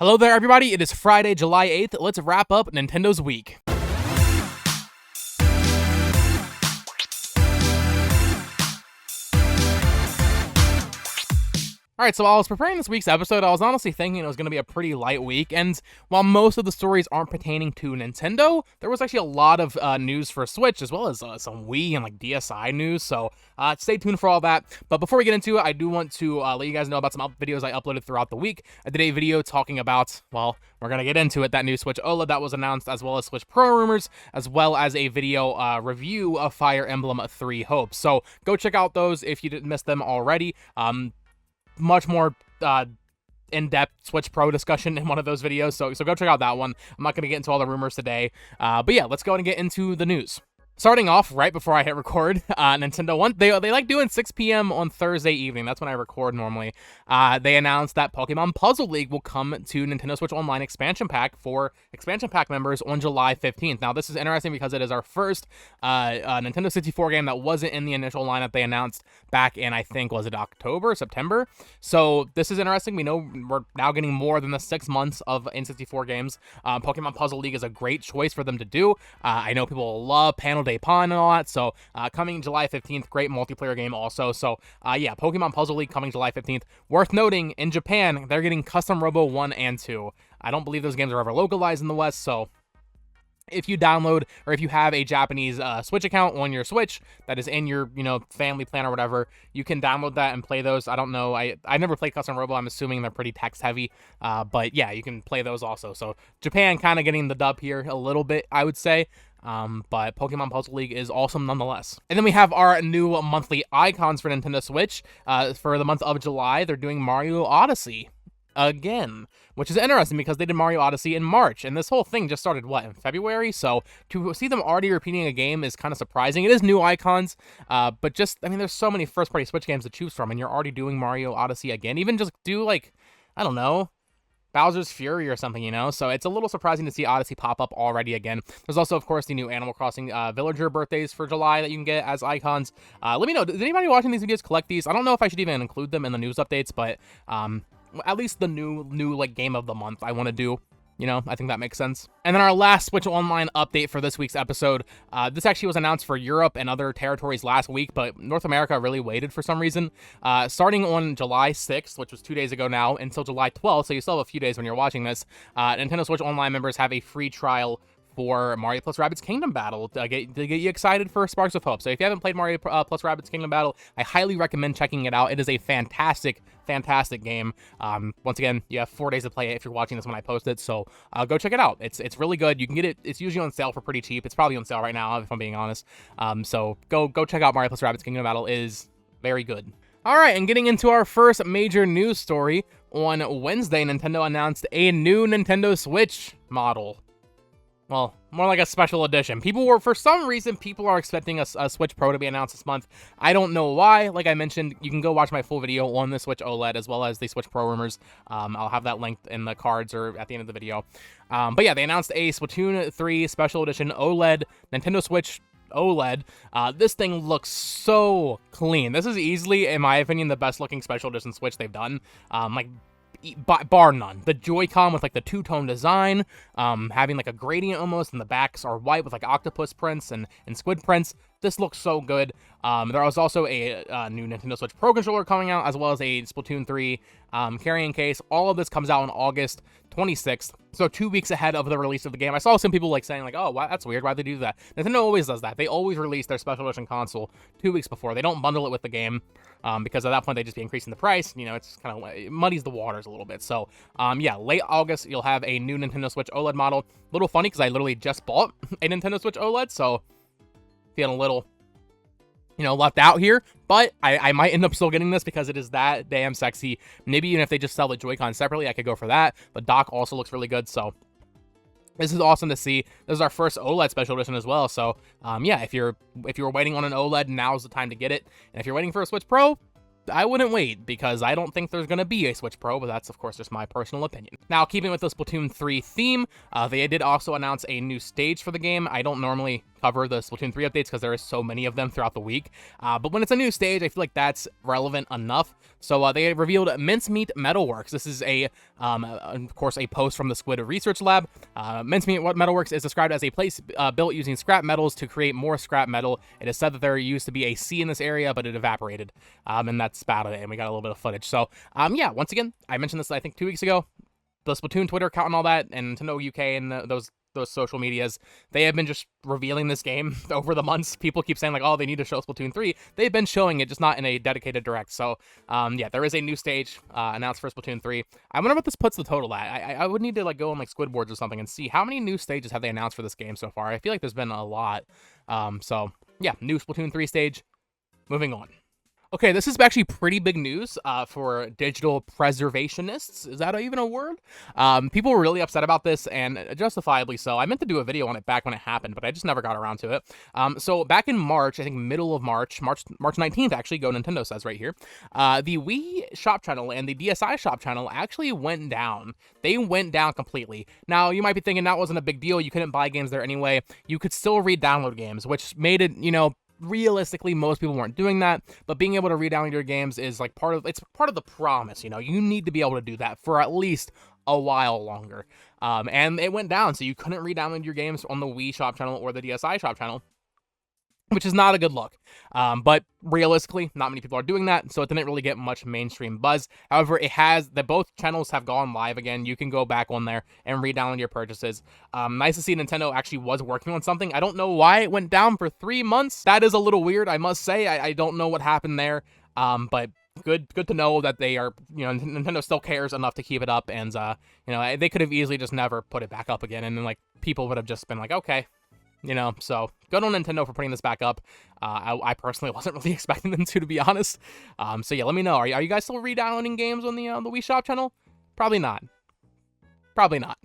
Hello there, everybody. It is Friday, July 8th. Let's wrap up Nintendo's week. Alright, so while I was preparing this week's episode, I was honestly thinking it was going to be a pretty light week, and while most of the stories aren't pertaining to Nintendo, there was actually a lot of news for Switch, as well as some Wii and DSi news, so stay tuned for all that. But before we get into it, I do want to let you guys know about some videos I uploaded throughout the week. I did a video talking about, well, we're going to get into it, that new Switch OLED that was announced, as well as Switch Pro rumors, as well as a video review of Fire Emblem 3 Hopes. So go check out those if you didn't miss them already. Much more in-depth Switch Pro discussion in one of those videos, so go check out that one. I'm not going to get into all the rumors today, but yeah, let's go and get into the news. Starting off right before I hit record, Nintendo they like doing 6 p.m. on Thursday evening. That's when I record normally. They announced that Pokemon Puzzle League will come to Nintendo Switch Online expansion pack for expansion pack members on July 15th. Now, this is interesting because it is our first Nintendo 64 game that wasn't in the initial lineup they announced back in, I think, was it October, September? So this is interesting. We know we're now getting more than the 6 months of N64 games. Pokemon Puzzle League is a great choice for them to do. I know people love Panel Day Pawn and all that, so coming July 15th, great multiplayer game also. So yeah, Pokemon Puzzle League coming July 15th. Worth noting, in Japan, they're getting Custom Robo 1 and 2. I don't believe those games are ever localized in the West, so if you download or if you have a Japanese Switch account on your Switch that is in your, family plan or whatever, you can download that and play those. I don't know. I never played Custom Robo. I'm assuming they're pretty text heavy. But yeah, you can play those also. So Japan kind of getting the dub here a little bit, I would say. But Pokemon Puzzle League is awesome nonetheless. And then we have our new monthly icons for Nintendo Switch. For the month of July, they're doing Mario Odyssey again, which is interesting because they did Mario Odyssey in March, and this whole thing just started, in February? So to see them already repeating a game is kind of surprising. It is new icons, but there's so many first-party Switch games to choose from, and you're already doing Mario Odyssey again. Even just do, I don't know, Bowser's Fury or something, so it's a little surprising to see Odyssey pop up already again. There's also, of course, the new Animal Crossing villager birthdays for July that you can get as icons. Let me know, does anybody watching these videos collect these? I don't know if I should even include them in the news updates, but at least the new game of the month I want to do. I think that makes sense. And then our last Switch Online update for this week's episode. This actually was announced for Europe and other territories last week, but North America really waited for some reason. Starting on July 6th, which was 2 days ago now, until July 12th, so you still have a few days when you're watching this, Nintendo Switch Online members have a free trial for Mario plus Rabbids Kingdom Battle to get you excited for Sparks of Hope. So if you haven't played Mario plus Rabbids Kingdom Battle, I highly recommend checking it out. It is a fantastic game. Once again, you have 4 days to play it if you're watching this when I post it, so go check it out. It's really good. You can get it. It's usually on sale for pretty cheap. It's probably on sale right now, if I'm being honest. So go check out Mario plus Rabbids Kingdom Battle. It is very good. All right, and getting into our first major news story, on Wednesday, Nintendo announced a new Nintendo Switch model. Well, more like a special edition. For some reason, people are expecting a Switch Pro to be announced this month. I don't know why. Like I mentioned, you can go watch my full video on the Switch OLED as well as the Switch Pro rumors. I'll have that linked in the cards or at the end of the video. But yeah, they announced a Splatoon 3 special edition OLED, Nintendo Switch OLED. This thing looks so clean. This is easily, in my opinion, the best looking special edition Switch they've done. Bar none. The Joy-Con with the two-tone design, having a gradient almost, and the backs are white with octopus prints and squid prints. This looks so good. There was also a new Nintendo Switch Pro controller coming out, as well as a Splatoon 3 carrying case. All of this comes out on August 26th, so 2 weeks ahead of the release of the game. I saw some people saying oh, wow, that's weird. Why'd they do that? Nintendo always does that. They always release their special edition console 2 weeks before. They don't bundle it with the game, because at that point they'd just be increasing the price. It's kind of it muddies the waters a little bit. So yeah, late August you'll have a new Nintendo Switch OLED model. A little funny because I literally just bought a Nintendo Switch OLED, so feeling a little left out here, but I might end up still getting this because it is that damn sexy. Maybe even if they just sell the Joy-Con separately, I could go for that. The dock also looks really good, so this is awesome to see. This is our first OLED special edition as well, so yeah, if you're waiting on an OLED, now's the time to get it. And if you're waiting for a Switch Pro, I wouldn't wait, because I don't think there's going to be a Switch Pro, but that's, of course, just my personal opinion. Now, keeping with the Splatoon 3 theme, they did also announce a new stage for the game. I don't normally cover the Splatoon 3 updates because there is so many of them throughout the week. But when it's a new stage, I feel like that's relevant enough. So they revealed Mincemeat Metalworks. This is of course, a post from the Squid Research Lab. Mincemeat Metalworks is described as a place built using scrap metals to create more scrap metal. It is said that there used to be a sea in this area, but it evaporated. And that's about it. And we got a little bit of footage. So yeah, once again, I mentioned this I think 2 weeks ago. The Splatoon Twitter account and all that, and Nintendo UK and those social medias, they have been just revealing this game over the months. People keep saying like, oh, they need to show Splatoon 3. They've been showing it, just not in a dedicated direct. So yeah, there is a new stage announced for Splatoon 3. I wonder what this puts the total at. I would need to like go on like Squidboards or something and see how many new stages have they announced for this game so far. I feel like there's been a lot. So yeah, new Splatoon 3 stage. Moving on. Okay, this is actually pretty big news for digital preservationists. Is that even a word? People were really upset about this, and justifiably so. I meant to do a video on it back when it happened, but I just never got around to it. So back in March, I think middle of March 19th, actually, Go Nintendo says right here, the Wii shop channel and the DSi shop channel actually went down. They went down completely. Now, you might be thinking that wasn't a big deal. You couldn't buy games there anyway. You could still re-download games, which made it, realistically, most people weren't doing that, but being able to re-download your games is like part of the promise. You need to be able to do that for at least a while longer. And it went down, so you couldn't re-download your games on the Wii shop channel or the DSi shop channel, which is not a good look. But realistically, not many people are doing that, so it didn't really get much mainstream buzz. However, both channels have gone live again. You can go back on there and re-download your purchases. Nice to see Nintendo actually was working on something. I don't know why it went down for 3 months. That is a little weird, I must say. I don't know what happened there. But good to know that they are, Nintendo still cares enough to keep it up, and they could have easily just never put it back up again, and then like people would have just been like, okay. So good on Nintendo for putting this back up. I personally wasn't really expecting them to be honest. So yeah, let me know. Are you guys still re-downloading games on the Wii Shop channel? Probably not. Probably not.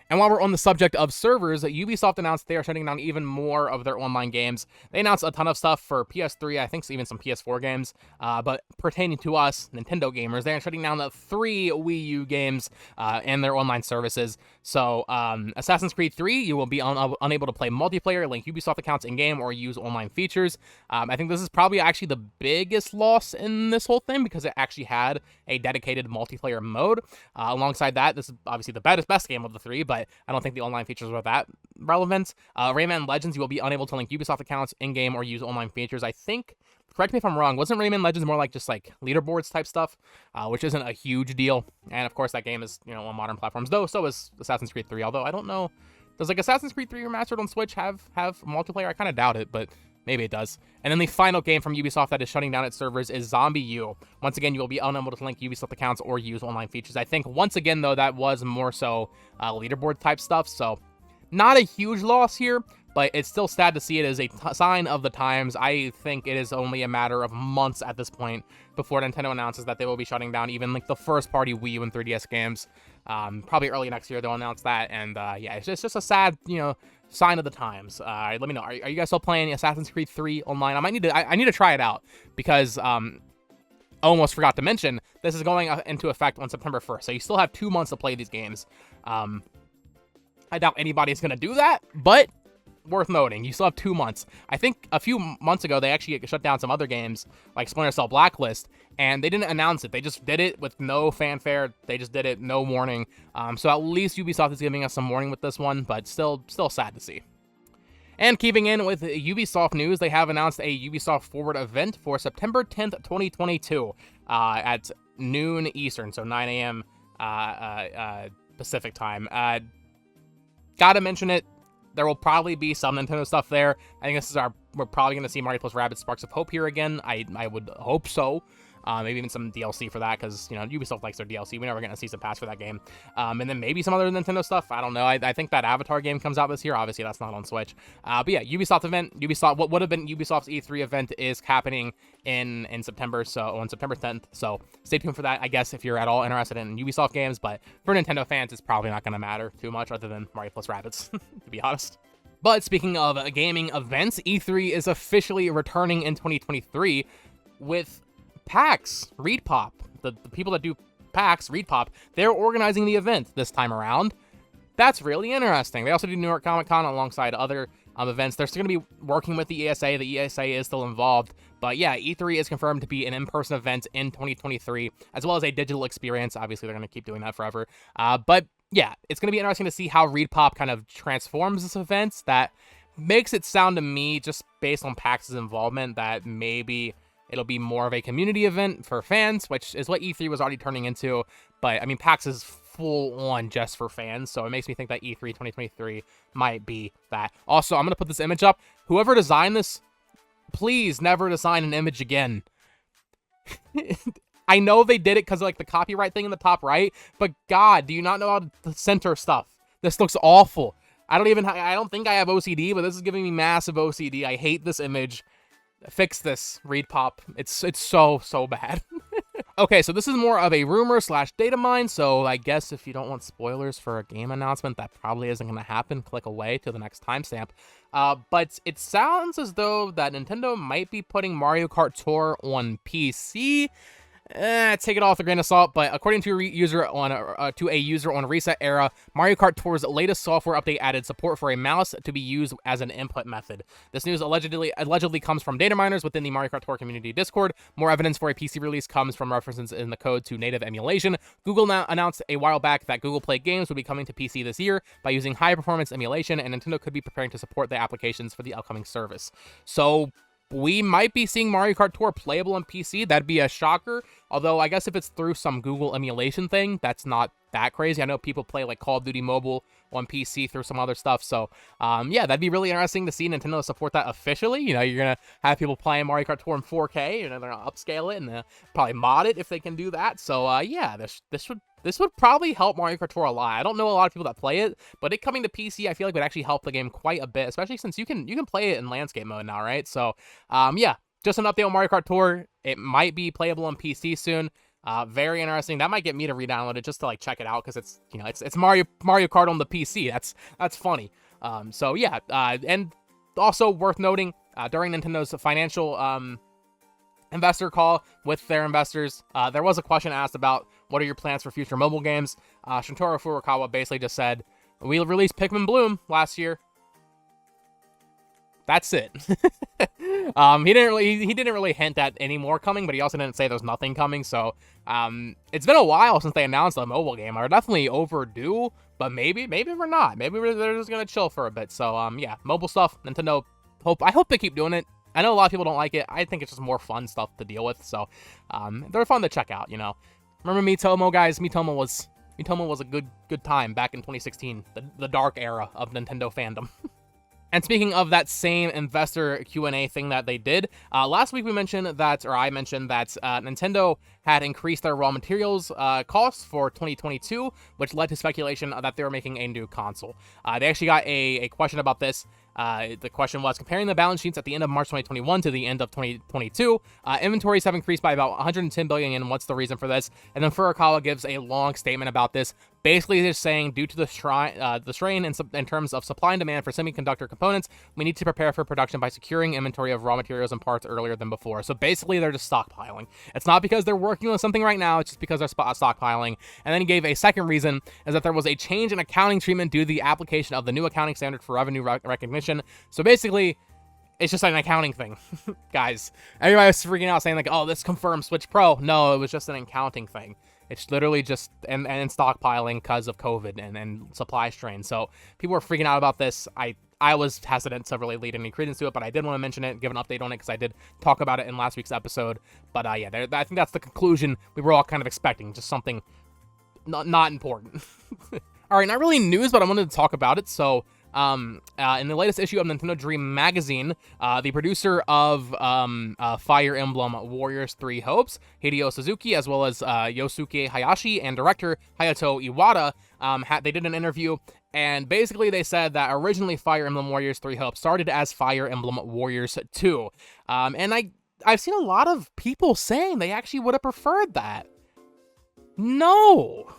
And while we're on the subject of servers, Ubisoft announced they are shutting down even more of their online games. They announced a ton of stuff for PS3, I think even some PS4 games, but pertaining to us, Nintendo gamers, they are shutting down the 3 Wii U games and their online services. So, Assassin's Creed 3, you will be unable to play multiplayer, link Ubisoft accounts in-game, or use online features. I think this is probably actually the biggest loss in this whole thing because it actually had a dedicated multiplayer mode. Alongside that, this is obviously the best game of the 3, but I don't think the online features were that relevant. Rayman Legends, you will be unable to link Ubisoft accounts in-game or use online features. I think, correct me if I'm wrong, wasn't Rayman Legends more like just like leaderboards type stuff, which isn't a huge deal. And of course, that game is, on modern platforms, though so is Assassin's Creed 3, although I don't know, does like Assassin's Creed 3 Remastered on Switch have multiplayer? I kind of doubt it, but maybe it does. And then the final game from Ubisoft that is shutting down its servers is Zombie U. Once again, you will be unable to link Ubisoft accounts or use online features. I think, once again, though, that was more so leaderboard type stuff, so not a huge loss here, but it's still sad to see it as a sign of the times. I think it is only a matter of months at this point before Nintendo announces that they will be shutting down even like the first-party Wii U and 3DS games. Probably early next year they'll announce that, and yeah, it's just a sad, sign of the times. Let me know. Are you guys still playing Assassin's Creed 3 online? I need to try it out because almost forgot to mention this is going into effect on September 1st, so you still have 2 months to play these games. I doubt anybody's gonna do that, but worth noting, you still have 2 months. I think a few months ago they actually shut down some other games like Splinter Cell Blacklist, and they didn't announce it. They just did it with no fanfare. They just did it, no warning. So at least Ubisoft is giving us some warning with this one, but still sad to see. And keeping in with Ubisoft news, they have announced a Ubisoft Forward event for September 10th, 2022 at noon Eastern, so 9 a.m. Pacific time. Gotta mention it. There will probably be some Nintendo stuff there. I think we're probably going to see Mario plus Rabbids Sparks of Hope here again. I would hope so. Maybe even some DLC for that, because, Ubisoft likes their DLC. We're never going to see some pass for that game. And then maybe some other Nintendo stuff. I don't know. I think that Avatar game comes out this year. Obviously, that's not on Switch. But yeah, Ubisoft event. What would have been Ubisoft's E3 event is happening in September, so on September 10th. So stay tuned for that, I guess, if you're at all interested in Ubisoft games. But for Nintendo fans, it's probably not going to matter too much other than Mario plus Rabbids, to be honest. But speaking of gaming events, E3 is officially returning in 2023 with PAX, ReedPop. The people that do PAX, ReedPop, they're organizing the event this time around. That's really interesting. They also do New York Comic Con alongside other events. They're still going to be working with the ESA. The ESA is still involved. But yeah, E3 is confirmed to be an in-person event in 2023, as well as a digital experience. Obviously, they're going to keep doing that forever. But yeah, it's going to be interesting to see how ReedPop kind of transforms this event. That makes it sound to me, just based on PAX's involvement, that maybe it'll be more of a community event for fans, which is what E3 was already turning into. But, I mean, PAX is full on just for fans, so it makes me think that E3 2023 might be that. Also, I'm going to put this image up. Whoever designed this, please never design an image again. I know they did it because of, like, the copyright thing in the top right, but God, do you not know how to center stuff? This looks awful. I don't think I have OCD, but this is giving me massive OCD. I hate this image. Fix this, ReedPop. It's so bad. Okay, so this is more of a rumor / data mine, so I guess if you don't want spoilers for a game announcement, that probably isn't going to happen. Click away to the next timestamp. But it sounds as though that Nintendo might be putting Mario Kart Tour on PC. Take it all with a grain of salt, but according to a user on Reset Era, Mario Kart Tour's latest software update added support for a mouse to be used as an input method. This news allegedly comes from data miners within the Mario Kart Tour community Discord. More evidence for a PC release comes from references in the code to native emulation. Google now announced a while back that Google Play games would be coming to PC this year by using high-performance emulation, and Nintendo could be preparing to support the applications for the upcoming service. So we might be seeing Mario Kart Tour playable on PC. That'd be a shocker. Although, I guess if it's through some Google emulation thing, that's not that crazy. I know people play, like, Call of Duty Mobile on PC through some other stuff. So, yeah, that'd be really interesting to see Nintendo support that officially. You know, you're going to have people playing Mario Kart Tour in 4K. You know, they're going to upscale it and probably mod it if they can do that. So, yeah, this would probably help Mario Kart Tour a lot. I don't know a lot of people that play it, but it coming to PC, I feel like would actually help the game quite a bit, especially since you can play it in landscape mode now, right? So, yeah, just an update on Mario Kart Tour. It might be playable on PC soon. Very interesting. That might get me to re-download it just to, like, check it out, because it's, you know, it's Mario Kart on the PC. That's funny. So yeah, and also worth noting, during Nintendo's financial investor call with their investors, there was a question asked about what are your plans for future mobile games. Shintaro Furukawa basically just said, "We released Pikmin Bloom last year." That's it. He didn't really hint at any more coming, but he also didn't say there's nothing coming. So it's been a while since they announced a mobile game. Are definitely overdue, but maybe we're not. Maybe they're just gonna chill for a bit. So yeah, mobile stuff. Nintendo. I hope they keep doing it. I know a lot of people don't like it. I think it's just more fun stuff to deal with. So they're fun to check out. You know, remember Miitomo, guys? Miitomo was a good time back in 2016, the dark era of Nintendo fandom. And speaking of that same investor Q&A thing that they did, last week I mentioned that Nintendo had increased their raw materials costs for 2022, which led to speculation that they were making a new console. They actually got a question about this. The question was, comparing the balance sheets at the end of March 2021 to the end of 2022, inventories have increased by about 110 billion yen. What's the reason for this? And then Furukawa gives a long statement about this, basically just saying, due to the strain in terms of supply and demand for semiconductor components, we need to prepare for production by securing inventory of raw materials and parts earlier than before. So basically, they're just stockpiling. It's not because they're working on something right now, it's just because they're stockpiling. And then he gave a second reason, is that there was a change in accounting treatment due to the application of the new accounting standard for revenue recognition. So basically, it's just an accounting thing, guys. Everybody was freaking out saying, like, oh, this confirms Switch Pro. No, it was just an accounting thing. It's literally just and stockpiling because of COVID and supply strain. So people were freaking out about this. I was hesitant to really lead any credence to it, but I did want to mention it, give an update on it, because I did talk about it in last week's episode. But yeah, I think that's the conclusion we were all kind of expecting, just something not important. All right, not really news, but I wanted to talk about it. So in the latest issue of Nintendo Dream Magazine, the producer of Fire Emblem Warriors 3 Hopes, Hideo Suzuki, as well as Yosuke Hayashi and director Hayato Iwata, they did an interview, and basically they said that originally Fire Emblem Warriors 3 Hopes started as Fire Emblem Warriors 2. And I've seen a lot of people saying they actually would have preferred that. No!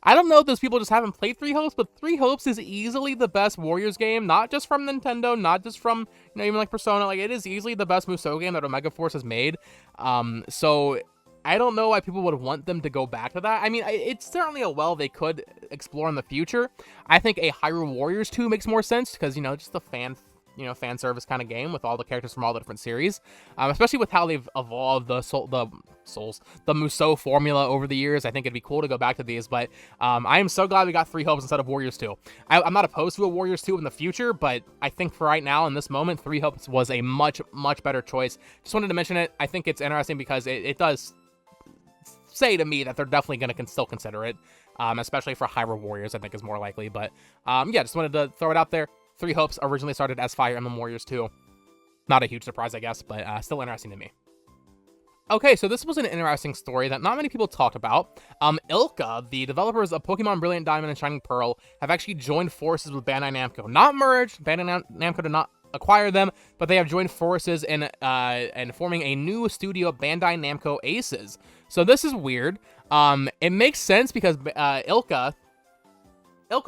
I don't know if those people just haven't played Three Hopes, but Three Hopes is easily the best Warriors game, not just from Nintendo, not just from, even like Persona. Like, it is easily the best Musou game that Omega Force has made. So I don't know why people would want them to go back to that. I mean, it's certainly a well they could explore in the future. I think a Hyrule Warriors 2 makes more sense because, just a fan service kind of game with all the characters from all the different series, especially with how they've evolved the Musou formula over the years. I think it'd be cool to go back to these, but I am so glad we got 3 Hopes instead of Warriors 2. I'm not opposed to a Warriors 2 in the future, but I think for right now, in this moment, 3 Hopes was a much, much better choice. Just wanted to mention it. I think it's interesting because it does say to me that they're definitely going to still consider it, especially for Hyrule Warriors, I think is more likely, but yeah, just wanted to throw it out there. 3 Hopes originally started as Fire Emblem Warriors 2. Not a huge surprise, I guess, but still interesting to me. Okay, so this was an interesting story that not many people talked about. ILCA, the developers of Pokemon Brilliant Diamond and Shining Pearl, have actually joined forces with Bandai Namco. Not merged, Bandai Namco did not acquire them, but they have joined forces in forming a new studio, Bandai Namco Aces. So this is weird. It makes sense because ILCA's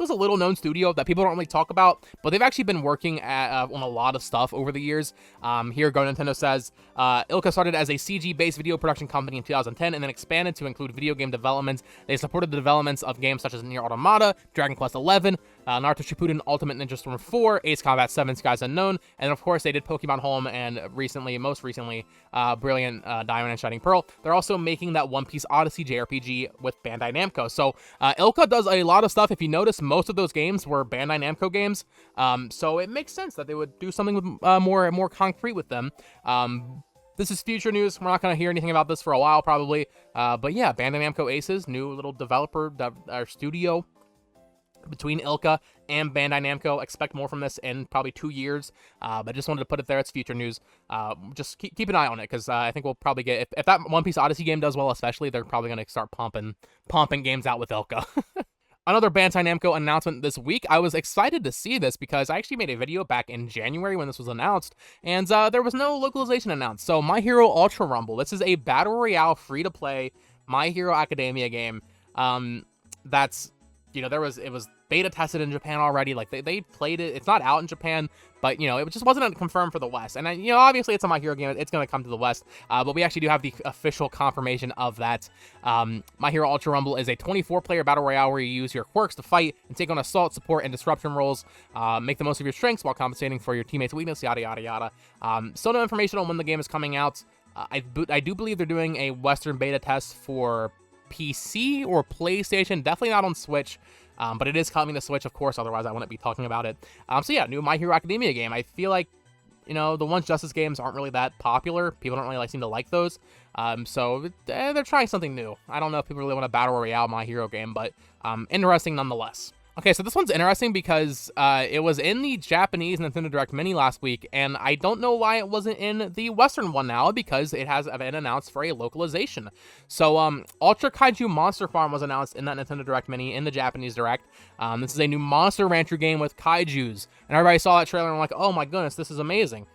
a little-known studio that people don't really talk about, but they've actually been working on a lot of stuff over the years. Here, Go Nintendo says, ILCA started as a CG-based video production company in 2010 and then expanded to include video game development. They supported the developments of games such as Nier Automata, Dragon Quest XI, Naruto Shippuden Ultimate Ninja Storm 4, Ace Combat 7, Skies Unknown, and of course they did Pokemon Home and most recently, Brilliant Diamond and Shining Pearl. They're also making that One Piece Odyssey JRPG with Bandai Namco. So ILCA does a lot of stuff. If you notice, most of those games were Bandai Namco games, so it makes sense that they would do something with more concrete with them. This is future news. We're not going to hear anything about this for a while, probably. But yeah, Bandai Namco Aces, new little developer studio between ILCA and Bandai Namco. Expect more from this in probably 2 years, but just wanted to put it there. It's future news. Just keep an eye on it, because I think we'll probably get, if that One Piece Odyssey game does well, especially, they're probably going to start pumping games out with ILCA. Another Bandai Namco announcement this week. I was excited to see this because I actually made a video back in January when this was announced, and there was no localization announced. So My Hero Ultra Rumble. This is a Battle Royale free-to-play My Hero Academia game. That's, it was beta tested in Japan already. Like they played it. It's not out in Japan, but it just wasn't confirmed for the West. And obviously it's a My Hero game. It's going to come to the West. But we actually do have the official confirmation of that. My Hero Ultra Rumble is a 24-player battle royale where you use your quirks to fight and take on assault, support, and disruption roles. Make the most of your strengths while compensating for your teammates' weakness. Yada yada yada. Still no information on when the game is coming out. I do believe they're doing a Western beta test for PC or PlayStation. Definitely not on Switch. But it is coming to Switch, of course, otherwise I wouldn't be talking about it. So yeah, new My Hero Academia game. I feel like, the Once Justice games aren't really that popular. People don't really seem to like those. So they're trying something new. I don't know if people really want a Battle Royale My Hero game, but interesting nonetheless. Okay, so this one's interesting because it was in the Japanese Nintendo Direct Mini last week, and I don't know why it wasn't in the Western one now, because it has been announced for a localization. So, Ultra Kaiju Monster Farm was announced in that Nintendo Direct Mini in the Japanese Direct. This is a new Monster Rancher game with Kaijus, and everybody saw that trailer and were like, oh my goodness, this is amazing.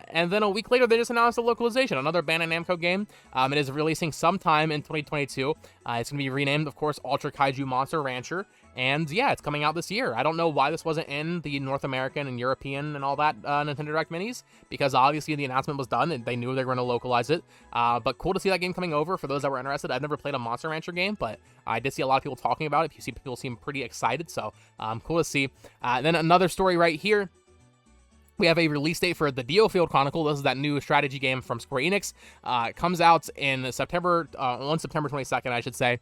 And then a week later, they just announced a localization, another Bandai Namco game. It is releasing sometime in 2022. It's going to be renamed, of course, Ultra Kaiju Monster Rancher. And yeah, it's coming out this year. I don't know why this wasn't in the North American and European and all that Nintendo Direct Minis, because obviously the announcement was done and they knew they were going to localize it. But cool to see that game coming over for those that were interested. I've never played a Monster Rancher game, but I did see a lot of people talking about it. People seem pretty excited, so cool to see. Then another story right here. We have a release date for the DioField Chronicle. This is that new strategy game from Square Enix. It comes out in September, on September 22nd, I should say.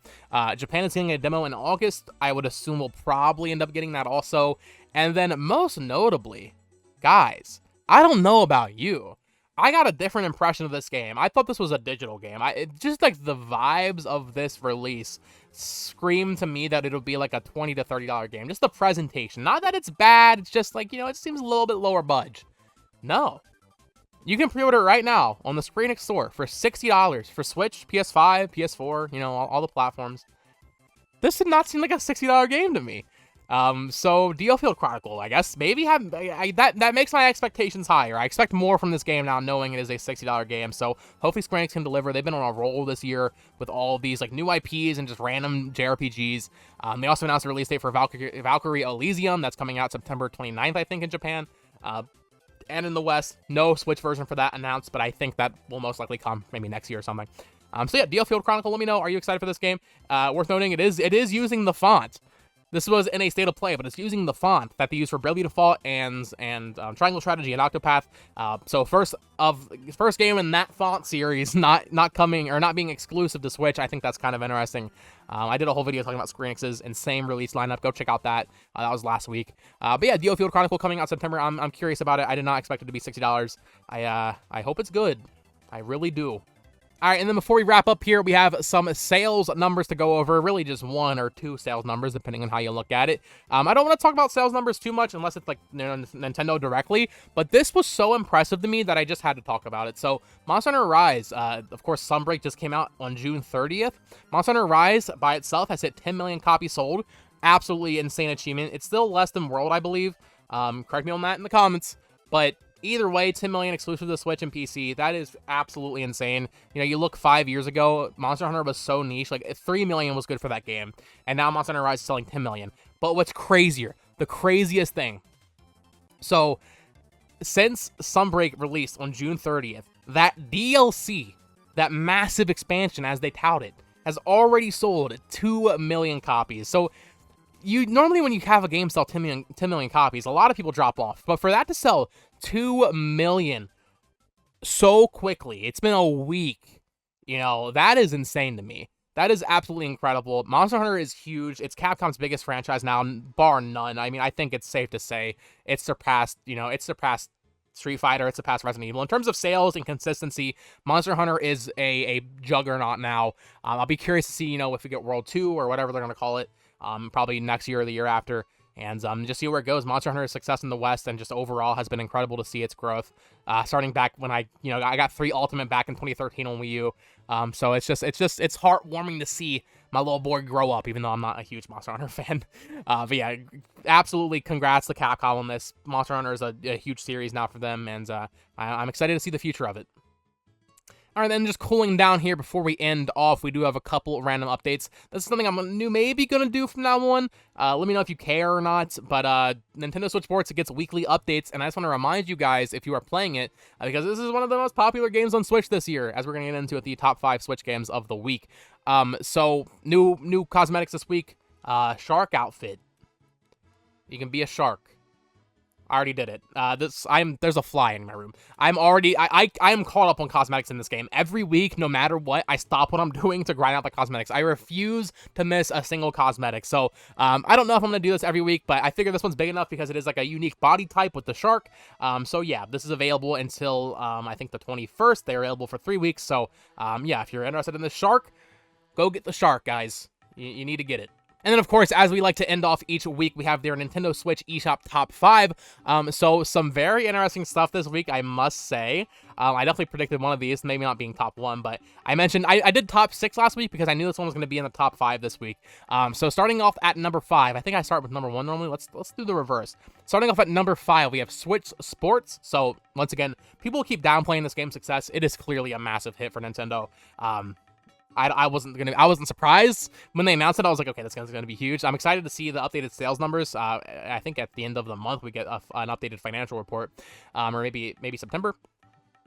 Japan is getting a demo in August. I would assume we'll probably end up getting that also. And then most notably, guys, I don't know about you, I got a different impression of this game. I thought this was a digital game. Just like the vibes of this release scream to me that it'll be like a $20 to $30 game. Just the presentation. Not that it's bad. It's just like, it seems a little bit lower budge. No. You can pre-order it right now on the Square Enix store for $60 for Switch, PS5, PS4, all the platforms. This did not seem like a $60 game to me. So DioField Chronicle, I guess, maybe that makes my expectations higher. I expect more from this game now, knowing it is a $60 game. So hopefully Square Enix can deliver. They've been on a roll this year with all of these like new IPs and just random JRPGs. They also announced a release date for Valkyrie Elysium. That's coming out September 29th, I think, in Japan. And in the West, no Switch version for that announced, but I think that will most likely come maybe next year or something. So yeah, DioField Chronicle, let me know, are you excited for this game? Worth noting, it is using the font. This was in a state of play, but it's using the font that they use for Bravely Default and Triangle Strategy and Octopath. So first game in that font series, not coming or not being exclusive to Switch. I think that's kind of interesting. I did a whole video talking about Square Enix's insane release lineup. Go check out that. That was last week. But yeah, DioField Chronicle coming out September. I'm curious about it. I did not expect it to be $60. I hope it's good. I really do. All right, and then before we wrap up here, we have some sales numbers to go over, really just 1 or 2 sales numbers, depending on how you look at it. I don't want to talk about sales numbers too much unless it's like Nintendo directly, but this was so impressive to me that I just had to talk about it. So Monster Hunter Rise, of course, Sunbreak just came out on June 30th. Monster Hunter Rise by itself has hit 10 million copies sold. Absolutely insane achievement. It's still less than World, I believe. Correct me on that in the comments, but either way, 10 million exclusive to Switch and PC. That is absolutely insane. You know, you look 5 years ago, Monster Hunter was so niche. Like, 3 million was good for that game. And now Monster Hunter Rise is selling 10 million. But what's crazier, the craziest thing. So, since Sunbreak released on June 30th, that DLC, that massive expansion as they tout it, has already sold 2 million copies. So, normally when you have a game sell 10 million copies, a lot of people drop off. But for that to sell 2 million so quickly, it's been a week, you know, that is insane to me. That is absolutely incredible. Monster Hunter is huge. It's Capcom's biggest franchise now, bar none. I mean, I think it's safe to say it's surpassed Street Fighter, it's surpassed Resident Evil. In terms of sales and consistency, Monster Hunter is a juggernaut now. I'll be curious to see, you know, if we get World 2 or whatever they're going to call it, probably next year or the year after. And just see where it goes. Monster Hunter's success in the West and just overall has been incredible to see its growth. Starting back when I got 3 Ultimate back in 2013 on Wii U. So it's heartwarming to see my little boy grow up, even though I'm not a huge Monster Hunter fan. But yeah, absolutely congrats to Capcom on this. Monster Hunter is a huge series now for them, and I'm excited to see the future of it. All right, then just cooling down here before we end off, we do have a couple random updates. This is something I'm maybe going to do from now on. Let me know if you care or not, but Nintendo Switch Sports, it gets weekly updates, and I just want to remind you guys, if you are playing it, because this is one of the most popular games on Switch this year, as we're going to get into it, the top 5 Switch games of the week. So, new cosmetics this week, shark outfit. You can be a shark. I already did it. There's a fly in my room. I am caught up on cosmetics in this game. Every week, no matter what, I stop what I'm doing to grind out the cosmetics. I refuse to miss a single cosmetic. So, I don't know if I'm going to do this every week, but I figure this one's big enough because it is like a unique body type with the shark. So yeah, this is available until, I think the 21st. They're available for 3 weeks. So, yeah, if you're interested in this shark, go get the shark, guys. You need to get it. And then, of course, as we like to end off each week, we have their Nintendo Switch eShop Top 5. So some very interesting stuff this week, I must say. I definitely predicted one of these, maybe not being top 1, but I mentioned I did top 6 last week because I knew this one was going to be in the top 5 this week. So starting off at number 5, I think I start with number 1 normally. Let's do the reverse. Starting off at number 5, we have Switch Sports. So once again, people keep downplaying this game's success. It is clearly a massive hit for Nintendo. I wasn't surprised when they announced it. I was like, okay, this game's gonna be huge. I'm excited to see the updated sales numbers. I think at the end of the month we get an updated financial report, or maybe September.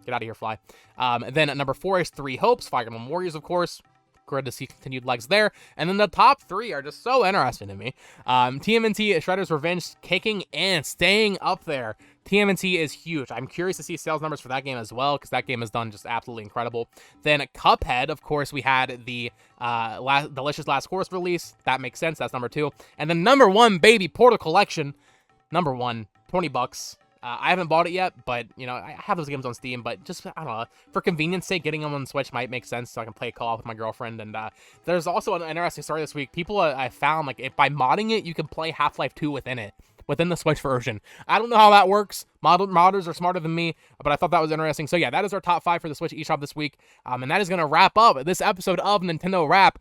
Get out of here, fly. Then at number 4 is Three Hopes, Fire Emblem Warriors, of course. Good to see continued legs there. And then the top 3 are just so interesting to me. TMNT Shredder's Revenge kicking and staying up there. TMNT is huge. I'm curious to see sales numbers for that game as well, because that game has done just absolutely incredible. Then Cuphead, of course, we had the Delicious Last Course release. That makes sense. That's number 2. And then number 1, baby, Portal Collection. Number 1, $20. I haven't bought it yet, but, you know, I have those games on Steam, but just, I don't know, for convenience sake, getting them on Switch might make sense so I can play co-op with my girlfriend. And there's also an interesting story this week. People, I found, like, if by modding it, you can play Half-Life 2 within the Switch version. I don't know how that works. Modders are smarter than me, but I thought that was interesting. So yeah, that is our top 5 for the Switch eShop this week. And that is going to wrap up this episode of Nintendo Wrap.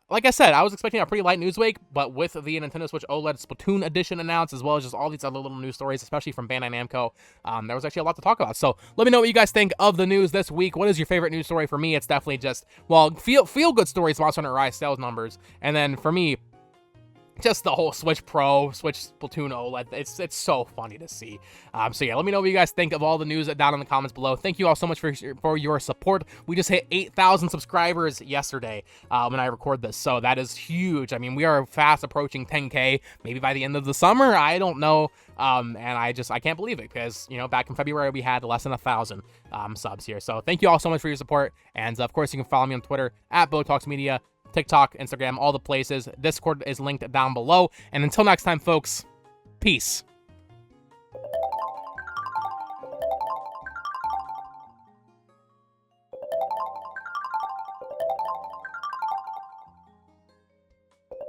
Like I said, I was expecting a pretty light news week, but with the Nintendo Switch OLED Splatoon edition announced, as well as just all these other little news stories, especially from Bandai Namco, there was actually a lot to talk about. So let me know what you guys think of the news this week. What is your favorite news story? For me, it's definitely just, well, feel good stories, Monster Hunter Rise sales numbers, and then for me, just the whole Switch Pro, Switch Splatoon OLED, it's so funny to see. So yeah, let me know what you guys think of all the news down in the comments below. Thank you all so much for your support. We just hit 8,000 subscribers yesterday when I record this, so that is huge. I mean, we are fast approaching 10K, maybe by the end of the summer, I don't know. And I can't believe it, because, you know, back in February, we had less than 1,000 subs here. So thank you all so much for your support. And of course, you can follow me on Twitter at BoTalksMedia, TikTok, Instagram, all the places. Discord is linked down below. And until next time, folks, peace.